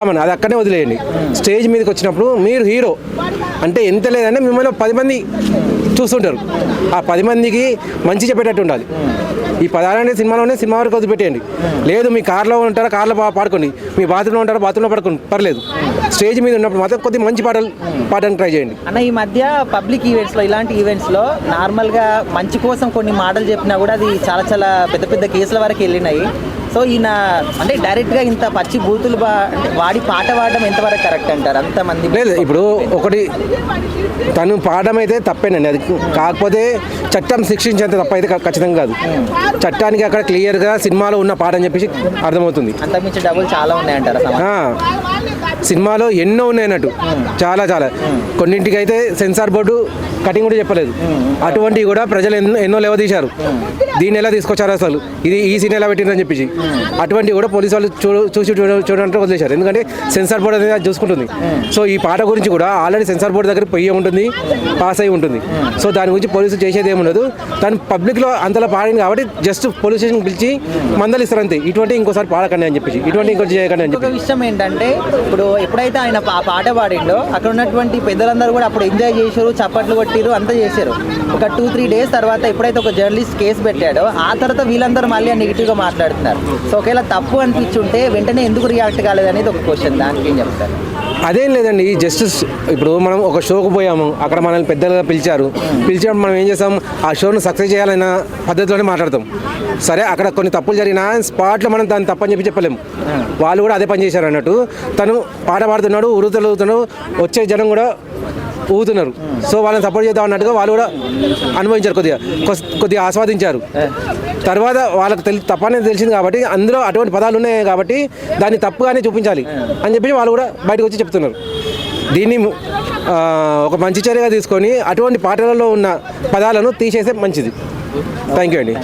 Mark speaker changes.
Speaker 1: అది అక్కడనే వదిలేయండి. స్టేజ్ మీదకి వచ్చినప్పుడు మీరు హీరో అంటే ఎంత లేదంటే మిమ్మల్ని 10 మంది చూస్తుంటారు. ఆ 10 మందికి మంచి చెప్పేటట్టు ఉండాలి. ఈ 16 సినిమాలోనే సినిమా వరకు వదిలిపెట్టేయండి. లేదు మీ కార్లో ఉంటారా, కార్లో పాడుకోండి, మీ బాత్రూంలో ఉంటారా, బాత్రూంలో పడుకోండి, పర్లేదు. స్టేజ్ మీద ఉన్నప్పుడు మాత్రం కొద్దిగా మంచి పాడడానికి ట్రై చేయండి
Speaker 2: అన్న. ఈ మధ్య పబ్లిక్ ఈవెంట్స్లో, ఇలాంటి ఈవెంట్స్లో నార్మల్గా మంచి కోసం కొన్ని మాటలు చెప్పినా కూడా అది చాలా చాలా పెద్ద పెద్ద కేసుల వరకు వెళ్ళినాయి. సో ఈయన అంటే డైరెక్ట్గా ఇంత పచ్చి బూతులు వాడి పాట పాడడం ఎంతవరకు కరెక్ట్ అంటారు? అంతమంది
Speaker 1: లేదు, ఇప్పుడు ఒకటి తను పాడడం అయితే తప్పేనండి. అది కాకపోతే చట్టం శిక్షించేంత తప్ప అయితే ఖచ్చితంగా కాదు. చట్టానికి అక్కడ క్లియర్గా సినిమాలో ఉన్న పాట అని చెప్పేసి అర్థమవుతుంది.
Speaker 2: అంతకుమించి డబ్బులు చాలా ఉన్నాయంటారు
Speaker 1: సినిమాలో ఎన్నో ఉన్నాయన్నట్టు, చాలా చాలా. కొన్నింటికి అయితే సెన్సార్ బోర్డు కటింగ్ కూడా చెప్పలేదు. అటువంటివి కూడా ప్రజలు ఎన్నో లేవదీశారు. దీన్ని ఎలా తీసుకొచ్చారు, అసలు ఈ సీన్ ఎలా పెట్టిందని చెప్పేసి అటువంటివి కూడా పోలీసు వాళ్ళు చూడంటే వదిలేశారు. ఎందుకంటే సెన్సార్ బోర్డు అనేది చూసుకుంటుంది. సో ఈ పాట గురించి కూడా ఆల్రెడీ సెన్సార్ బోర్డు దగ్గర పొయ్యి ఉంటుంది, పాస్ అయి ఉంటుంది. సో దాని గురించి పోలీసులు చేసేది ఏముండదు. తను పబ్లిక్లో అంతలా పాడింది కాబట్టి జస్ట్ పోలీస్ స్టేషన్ పిలిచి మందలు ఇస్తారు అంతే. ఇటువంటి ఇంకోసారి పాడకండి అని చెప్పేసి, ఇటువంటి ఇంకోటి చేయకండి అని చెప్పి.
Speaker 2: ఒక విషయం ఏంటంటే, ఇప్పుడు ఎప్పుడైతే ఆయన పాట పాడిండో అక్కడ ఉన్నటువంటి పెద్దలందరూ కూడా అప్పుడు ఎంజాయ్ చేశారు, చప్పట్లు కొట్టిరు, అంతా చేశారు. ఒక 2-3 డేస్ తర్వాత ఎప్పుడైతే ఒక జర్నలిస్ట్ కేసు పెట్టాడో ఆ తర్వాత వీళ్ళందరూ మళ్ళీ నెగిటివ్గా మాట్లాడుతున్నారు. సో ఒకవేళ తప్పు అనిపించుంటే వెంటనే ఎందుకు రియాక్ట్ కాలేదనేది ఒక క్వశ్చన్. దానికి ఏం చెప్తారు?
Speaker 1: అదేం లేదండి, జస్ట్ ఇప్పుడు మనం ఒక షోకు పోయాము, అక్కడ మనల్ని పెద్దలుగా పిలిచినప్పుడు మనం ఏం చేస్తాం, ఆ షోను సక్సెస్ చేయాలన్న పద్ధతిలోనే మాట్లాడతాం. సరే, అక్కడ కొన్ని తప్పులు జరిగినా స్పాట్లో మనం దాన్ని తప్పని చెప్పలేము. వాళ్ళు కూడా అదే పని చేశారు అన్నట్టు. తను పాట పాడుతున్నాడు, ఊరుతున్నాడు, వచ్చే జనం కూడా ఊగుతున్నారు. సో వాళ్ళని సపోర్ట్ చేద్దాం అన్నట్టుగా వాళ్ళు కూడా అనుభవించారు, కొద్దిగా ఆస్వాదించారు. తర్వాత వాళ్ళకి తప్పనేది తెలిసింది కాబట్టి అందులో అటువంటి పదాలు ఉన్నాయి కాబట్టి దాన్ని తప్పుగానే చూపించాలి అని చెప్పి వాళ్ళు కూడా బయటకు వచ్చి చెప్తున్నారు. దీన్ని ఒక మంచి చర్యగా తీసుకొని అటువంటి పాటలలో ఉన్న పదాలను తీసేసే మంచిది. థ్యాంక్ యూ అండి.